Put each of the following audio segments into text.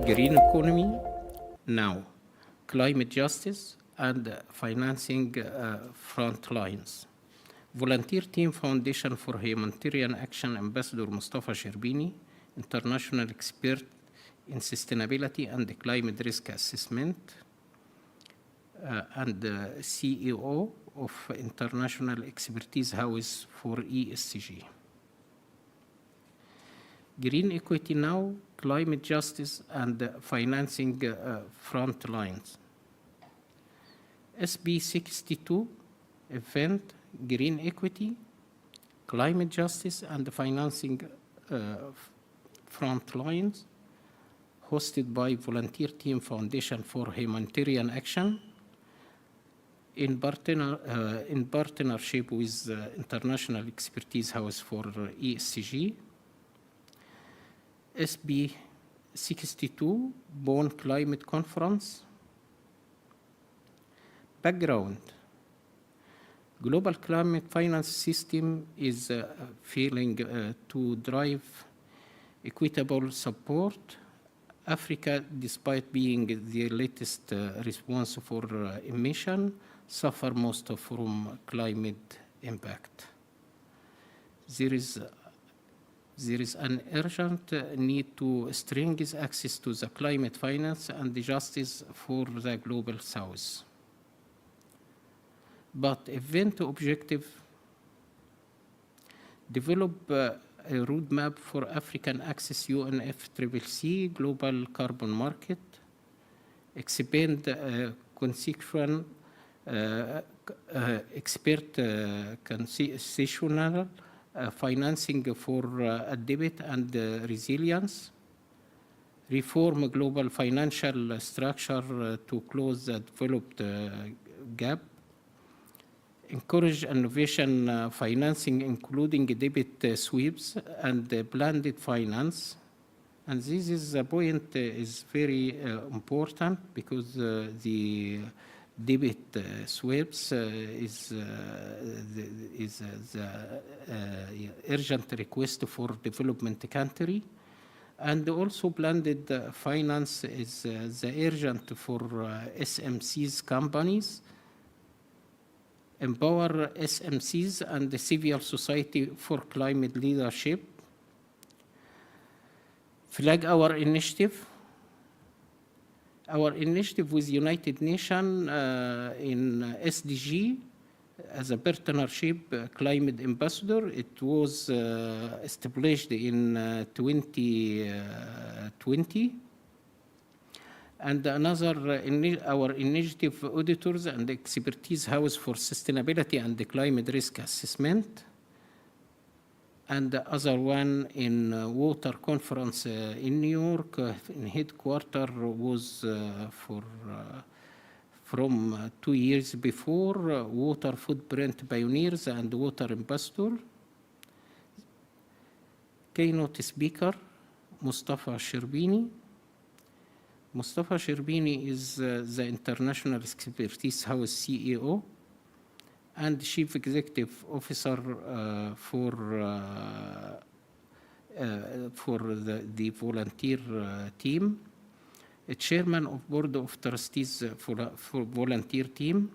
Green economy now, climate justice and financing front lines. Volunteer Team Foundation for Humanitarian Action Ambassador Mustapha الشربيني, international expert in sustainability and climate risk assessment, and CEO of International Expertise House for ESG. Green equity now, climate justice and financing front lines. SB62 event, green equity, climate justice and financing front lines, hosted by Volunteer Team Foundation for Humanitarian Action in partnership with International Expertise House for ESG. SB62 Bonn Climate Conference. Background: global climate finance system is failing to drive equitable support. Africa, despite being the latest response for emission, suffer most from climate impact. There is an urgent need to strengthen access to the climate finance and the justice for the global south. But event objective: develop a roadmap for African access UNFCCC global carbon market, expand consequent expert concessional financing for debt and resilience, reform global financial structure to close the developed gap, encourage innovation financing, including debit sweeps and blended finance. And this is the point is very important, because the debit sweeps is the urgent request for development country, and also blended finance is the urgent for SMCs companies. Empower SMCs and the civil society for climate leadership. Flag our initiative. Our initiative with United Nations in SDG as a partnership climate ambassador. It was established in 2020. And another, our initiative auditors and expertise house for sustainability and the climate risk assessment. And the other one in water conference in New York, in headquarter, was from 2 years before, water footprint pioneers and water ambassador. Keynote speaker, Mustapha الشربيني. Mustapha الشربيني is the International Expertise House CEO and Chief Executive Officer for the volunteer team, a Chairman of Board of Trustees for volunteer team,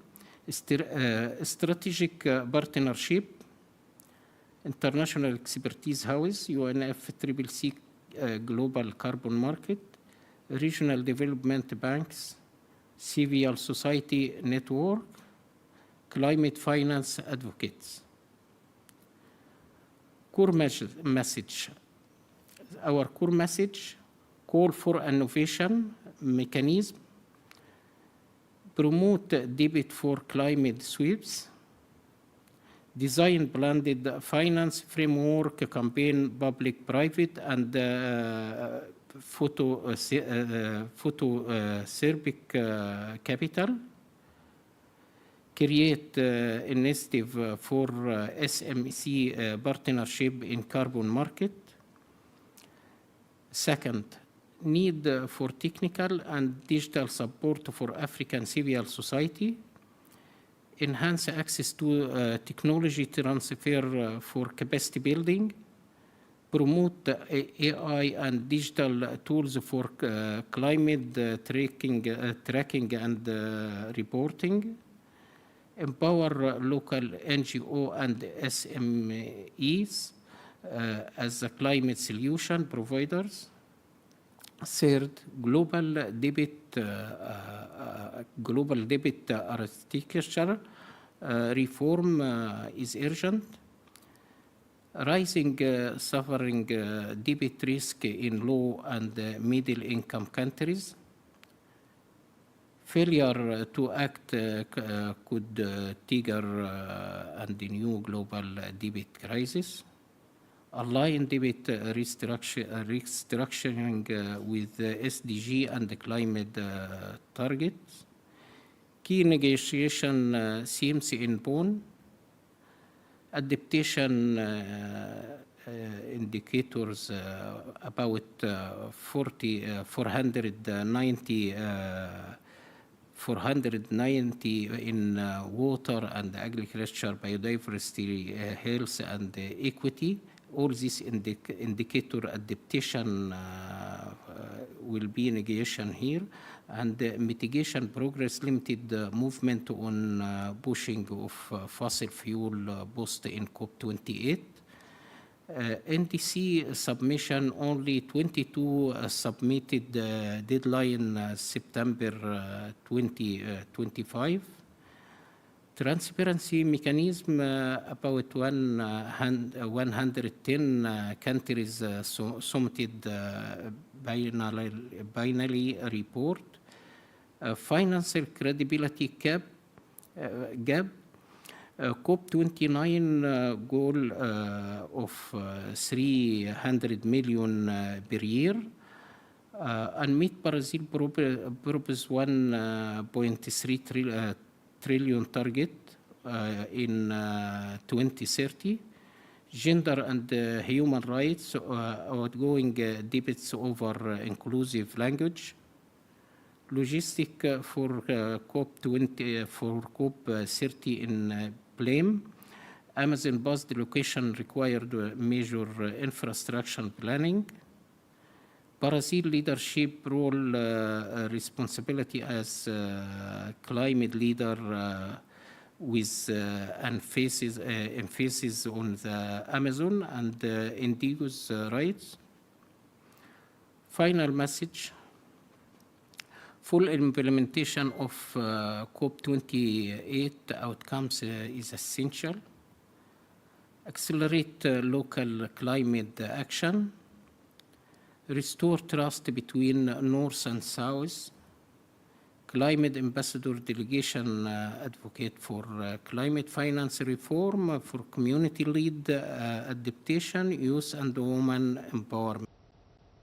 strategic partnership, International Expertise House, UNFCCC Global Carbon Market, Regional Development Banks, Civil Society Network, Climate Finance Advocates. Core message. Our core message: call for innovation mechanism, promote debit for climate sweeps, design blended finance framework, campaign public-private and photoservic capital, create initiative for SMC partnership in carbon market. Second, need for technical and digital support for African civil society, enhance access to technology transfer for capacity building, promote AI and digital tools for climate tracking and reporting, empower local NGO and SMEs as the climate solution providers. Third, global debt architecture reform is urgent. Rising suffering debt risk in low and middle income countries. Failure to act could trigger and new global debt crisis. Align debt restructuring with SDG and climate targets. Key negotiation themes in Bonn. Adaptation indicators about 490 in water and agriculture, biodiversity, health and equity. All these indicator adaptation will be negotiation here, and mitigation progress limited movement on pushing of fossil fuel boost in COP28. NDC submission only 22 submitted, deadline September 2025. Transparency mechanism about 110 countries submitted binary report. Financial credibility gap. COP29 goal of 300 million per year. Unmet Brazil propose 1.3 trillion target in 2030. Gender and human rights, outgoing debates over inclusive language. Logistic for COP30 in blame. Amazon bus location required major infrastructure planning. Brazil leadership role responsibility as climate leader with emphasis on the Amazon and indigenous rights. Final message. Full implementation of COP28 outcomes is essential. Accelerate local climate action. Restore trust between North and South. Climate ambassador delegation advocate for climate finance reform, for community-led adaptation, youth and women empowerment.